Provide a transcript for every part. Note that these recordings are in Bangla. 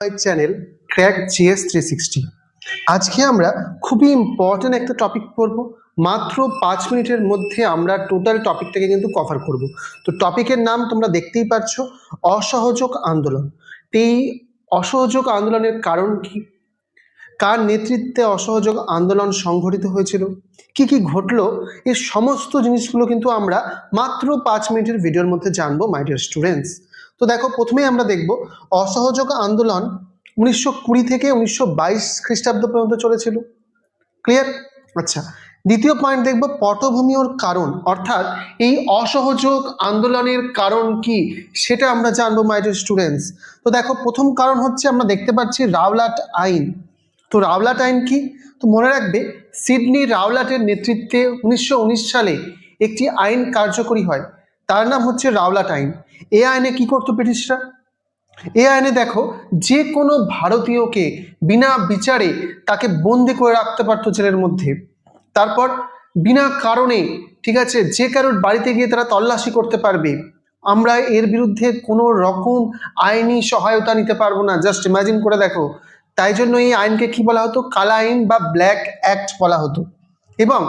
My channel crack GS 360। আজকে আমরা খুবই ইম্পর্টেন্ট একটা টপিক পড়ব। মাত্র 5 মিনিটের মধ্যে আমরা টোটাল টপিকটাকে কিন্তু কভার করব। তো টপিকের নাম তোমরা দেখতেই পাচ্ছ, অসহযোগ আন্দোলন। এই অসহযোগ আন্দোলনের কারণ কি, কার নেতৃত্বে অসহযোগ আন্দোলন সংঘটিত হয়েছিল, কি কি ঘটলো, এই সমস্ত জিনিসগুলো কিন্তু আমরা মাত্র 5 মিনিটের ভিডিওর মধ্যে জানবো মাই ডিয়ার স্টুডেন্টস। তো দেখো, প্রথমেই আমরা দেখব অসহযোগ আন্দোলন 1920 থেকে 1922 খ্রিস্টাব্দ পর্যন্ত চলেছিল। ক্লিয়ার? আচ্ছা, দ্বিতীয় পয়েন্ট দেখব পটভূমি ওর কারণ, অর্থাৎ এই অসহযোগ আন্দোলনের কারণ কি সেটা আমরা জানবো মাই ডিয়ার স্টুডেন্টস। তো দেখো, প্রথম কারণ হচ্ছে আমরা দেখতে পাচ্ছি রাওলাট আইন। তো রাওলাট আইন কি? তো মনে রাখবে, সিডনি রাওলাটের নেতৃত্বে 1919 সালে একটি আইন কার্যকরী হয়, তার নাম হচ্ছে রাওলাট আইন। এই আইনে কি করতো ব্রিটিশরা? এই আইনে দেখো, যে কোনো ভারতীয়কে বিনা বিচারে তাকে বন্দি করে রাখতে পারতো জেলের মধ্যে। তারপর বিনা কারণে, ঠিক আছে, যে কারোর বাড়িতে গিয়ে তারা তল্লাশি করতে পারবে। আমরা এর বিরুদ্ধে কোনো রকম আইনি সহায়তা নিতে পারবো না। জাস্ট ইমাজিন করে দেখো। তাই জন্য এই আইনকে কি বলা হতো? কালা আইন বা ব্ল্যাক অ্যাক্ট বলা হতো। এবং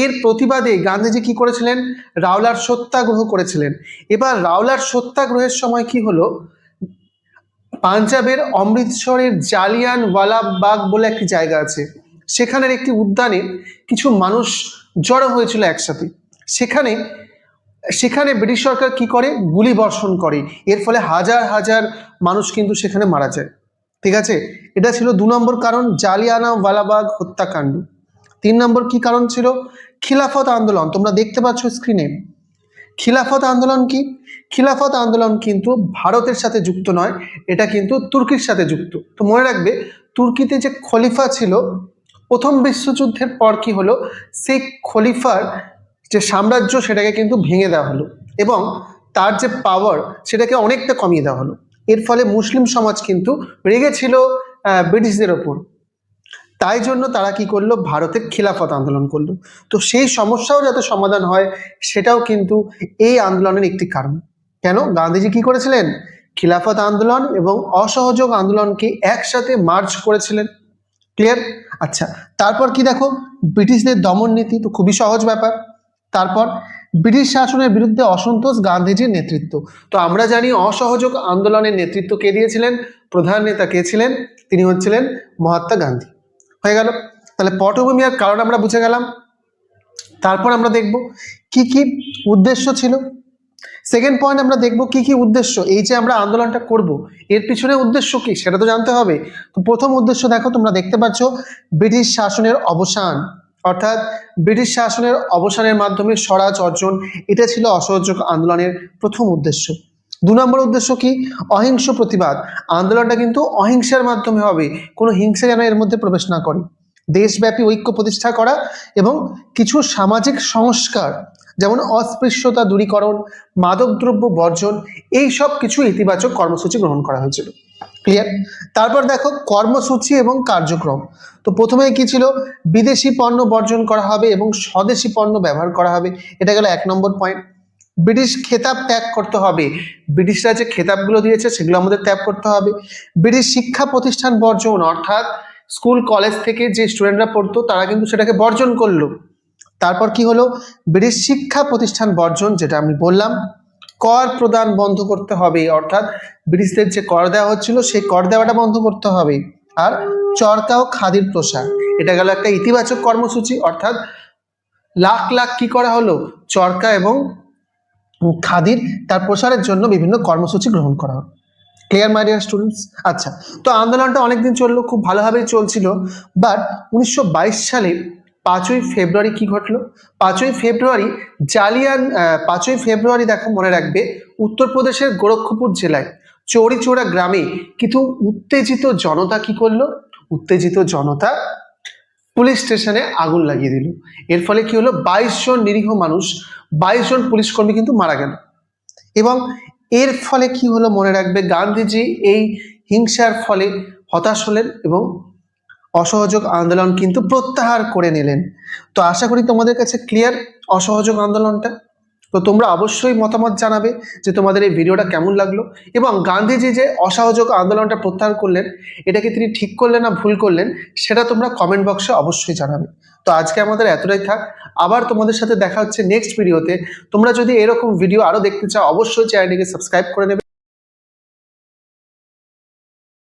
এর প্রতিবাদে গান্ধীজি কি করেছিলেন? রাওলাট সত্যাগ্রহ করেছিলেন। এবার রাওলাট সত্যাগ্রহের সময় কি হলো, পাঞ্জাবের অমৃতসরের জালিয়ানওয়ালাবাগ বলে একটি জায়গা আছে, সেখানের একটি উদ্যানে কিছু মানুষ জড়ো হয়েছিল একসাথে। সেখানে ব্রিটিশ সরকার কি করে? গুলি বর্ষণ করে। এর ফলে হাজার হাজার মানুষ কিন্তু সেখানে মারা যায়। ঠিক আছে, এটা ছিল 2 নম্বর কারণ, জালিয়ানওয়ালাবাগ হত্যাকাণ্ড। 3 নম্বর কি কারণ ছিল? খিলাফত আন্দোলন। তোমরা দেখতে পাচ্ছ স্ক্রিনে। খিলাফত আন্দোলন কি? খিলাফত আন্দোলন কিন্তু ভারতের সাথে যুক্ত নয়, এটা কিন্তু তুর্কির সাথে যুক্ত। তো মনে রাখবে, তুর্কিতে যে খলিফা ছিল, প্রথম বিশ্বযুদ্ধের পর কি হলো, সেই খলিফার যে সাম্রাজ্য সেটাকে কিন্তু ভেঙে দেওয়া হলো এবং তার যে পাওয়ার সেটাকে অনেকটা কমিয়ে দেওয়া হলো। এর ফলে মুসলিম সমাজ কিন্তু রেগেছিল ব্রিটিশদের ওপর। তাই জন্য তারা কি করলো? ভারতে খিলাফত আন্দোলন করলো। তো সেই সমস্যাও যাতে সমাধান হয়, সেটাও কিন্তু এই আন্দোলনের একটি কারণ। কেন? গান্ধীজি কি করেছিলেন? খিলাফত আন্দোলন এবং অসহযোগ আন্দোলনকে একসাথে মার্জ করেছিলেন। ক্লিয়ার? আচ্ছা, তারপর কি দেখো, ব্রিটিশদের দমন নীতি। তো খুবই সহজ ব্যাপার। তারপর ব্রিটিশ শাসনের বিরুদ্ধে অসন্তোষ, গান্ধীজির নেতৃত্ব। তো আমরা জানি অসহযোগ আন্দোলনের নেতৃত্ব কে দিয়েছিলেন? প্রধান নেতা কে ছিলেন? তিনি হচ্ছিলেন মহাত্মা গান্ধী। হয়ে গেল। তাহলে পটভূমি আর কারণ আমরা বুঝে গেলাম। তারপর আমরা দেখব কি কি উদ্দেশ্য ছিল। সেকেন্ড পয়েন্ট আমরা দেখব কি কি উদ্দেশ্য, এই যে আমরা আন্দোলনটা করব এর পিছনে উদ্দেশ্য কি সেটা তো জানতে হবে। তো প্রথম উদ্দেশ্য দেখো, তোমরা দেখতে পাচ্ছ ব্রিটিশ শাসনের অবসান, অর্থাৎ ব্রিটিশ শাসনের অবসানের মাধ্যমে স্বরাজ অর্জন। এটা ছিল অসহযোগ আন্দোলনের প্রথম উদ্দেশ্য। 2 নম্বর উদ্দেশ্য কি? অহিংস প্রতিবাদ। আন্দোলনটা কিন্তু অহিংসার মাধ্যমে হবে, কোনো হিংসা যেন এর মধ্যে প্রবেশ না করে। দেশব্যাপী ঐক্য প্রতিষ্ঠা করা এবং কিছু সামাজিক সংস্কার, যেমন অস্পৃশ্যতা দূরীকরণ, মাদকদ্রব্য বর্জন, এই সব কিছু ইতিবাচক কর্মসূচি গ্রহণ করা হয়েছিল। ক্লিয়ার? তারপর দেখো কর্মসূচি এবং কার্যক্রম। তো প্রথমে কি ছিল? বিদেশি পণ্য বর্জন করা হবে এবং স্বদেশি পণ্য ব্যবহার করা হবে। এটা গেল 1 নম্বর পয়েন্ট। ব্রিটিশ খেতাব ত্যাগ করতে হবে। ব্রিটিশরা যে খেতাবগুলো দিয়েছে সেগুলো আমাদের ত্যাগ করতে হবে। ব্রিটিশ শিক্ষা প্রতিষ্ঠান বর্জন, অর্থাৎ স্কুল কলেজ থেকে যে স্টুডেন্টরা পড়তো তারা কিন্তু সেটাকে বর্জন করলো। তারপর কি হলো? ব্রিটিশ শিক্ষা প্রতিষ্ঠান বর্জন, যেটা আমি বললাম। কর প্রদান বন্ধ করতে হবে, অর্থাৎ ব্রিটিশদের যে কর দেওয়া হচ্ছিল সেই কর দেওয়াটা বন্ধ করতে হবে। আর চরকা ও খাদির প্রসার, এটা গেল একটা ইতিবাচক কর্মসূচি, অর্থাৎ লাখ লাখ কি করা হলো? চরকা এবং খাদির তার প্রসারের জন্য বিভিন্ন কর্মসূচি গ্রহণ করা হলো। Clear my dear students? আচ্ছা, তো আন্দোলনটা অনেকদিন চললো, খুব ভালোভাবেই চলছিল। বাট 1922 সালে 5ই ফেব্রুয়ারি কি ঘটলো? 5ই ফেব্রুয়ারি 5ই ফেব্রুয়ারি দেখো, মনে রাখবে, উত্তরপ্রদেশের গোরক্ষপুর জেলায় চৌরিচৌরা গ্রামে কিছু উত্তেজিত জনতা কি করলো? উত্তেজিত জনতা পুলিশ স্টেশনে আগুন লাগিয়ে দিল। এর ফলে কি হলো? 22 জন নিরীহ মানুষ, 22 জন পুলিশ কর্মী কিন্তু মারা গেল। এবং এর ফলে কি হলো? মনে রাখবে, গান্ধীজি এই হিংসার ফলে হতাশ হলেন এবং অসহযোগ আন্দোলন কিন্তু প্রত্যাহার করে নিলেন। তো আশা করি তোমাদের কাছে ক্লিয়ার অসহযোগ আন্দোলনটা। তো তোমরা অবশ্যই মতামত জানাবে যে তোমাদের এই ভিডিওটা কেমন লাগলো, এবং গান্ধীজি যে অসহযোগ আন্দোলনটা প্রত্যাহার করলেন এটাকে তিনি ঠিক করলেন না ভুল করলেন সেটা তোমরা কমেন্ট বক্সে অবশ্যই জানাবে। তো আজকে আমাদের এতটাই থাক, আবার তোমাদের সাথে দেখা হচ্ছে নেক্সট ভিডিওতে। তোমরা যদি এরকম ভিডিও আরও দেখতে চাও অবশ্যই চ্যানেলটিকে সাবস্ক্রাইব করে নেবে।